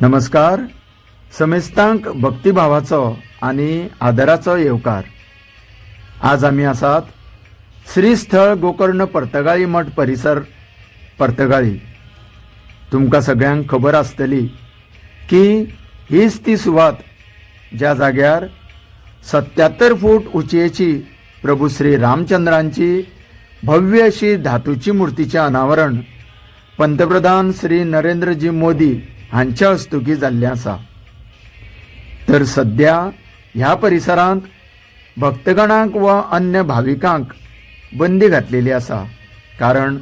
नमस्कार. समेस्तांक भक्तिभावाचो आणि आदराचो येवकार. आज आम्ही आसात श्रीस्थळ गोकर्ण पर्तगाळी मठ परिसर पर्तगाळी. तुमकां सगळ्यांक खबर आसतली की हीच ती सुवात ज्या जाग्यार 77 फूट उंचयेची प्रभू श्री रामचंद्रांची भव्य अशी धातूची मुर्तीचें अनावरण पंतप्रधान श्री नरेंद्रजी मोदी हांच्या हस्तुकी जाल्लें आसा. तर सध्या ह्या परिसरांत भक्तगणांक व अन्य भाविकांक बंदी घातलेली आसा, कारण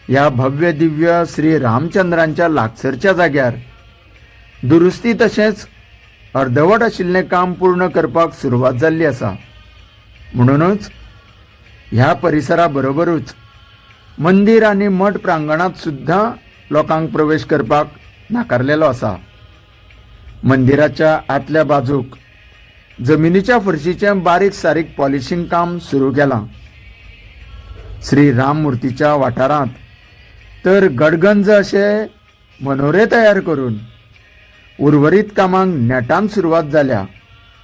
ह्या भव्य दिव्य श्री रामचंद्रांच्या लागसरच्या जाग्यार दुरुस्ती तशेंच अर्धवट आशिल्लें काम पूर्ण करपाक सुरवात जाल्ली आसा. म्हणूनच ह्या परिसरा बरोबरूच मंदिर आनी मठ प्रांगणात सुद्धा लोकांक प्रवेश करपाक नाकारलेलो आसा. मंदिराच्या आतल्या बाजूक जमिनीच्या फरशीचें बारीक सारीक पॉलिशिंग काम सुरू केलां. श्री राम मुर्तीच्या वाठारांत तर गडगंज अशे मनोरे तयार करून उर्वरीत कामांक नेटान सुरवात जाल्या.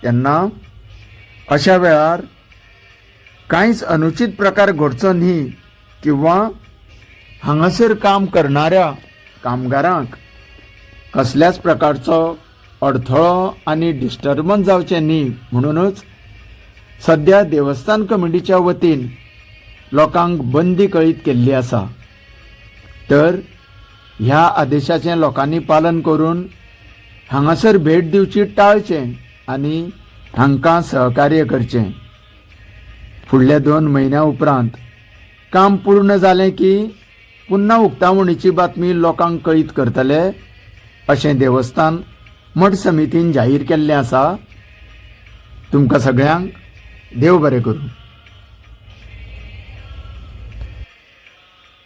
तेन्ना अशा वेळार कांयच अनुचित प्रकार घडचो न्ही किंवा हांगासर काम करणाऱ्या कामगारांक कसल्याच प्रकारचो अडथळो आनी डिस्टर्बन्स जावचें न्ही म्हणूनच सध्या देवस्थान कमिटीच्या वतीन लोकांक बंदी कळीत केल्ली आसा. तर ह्या आदेशाचें लोकांनी पालन करून हांगासर भेट दिवची टाळचें आनी हांकां सहकार्य करचें. फुडल्या 2 म्हयन्या उपरांत काम पूर्ण जालें की पुन्हा उक्तावणीची बातमी लोकांक कळीत करतले अशें देवस्थान मठ समितीन जाहीर केल्लें आसा. तुमकां सगळ्यांक देव बरें करूं.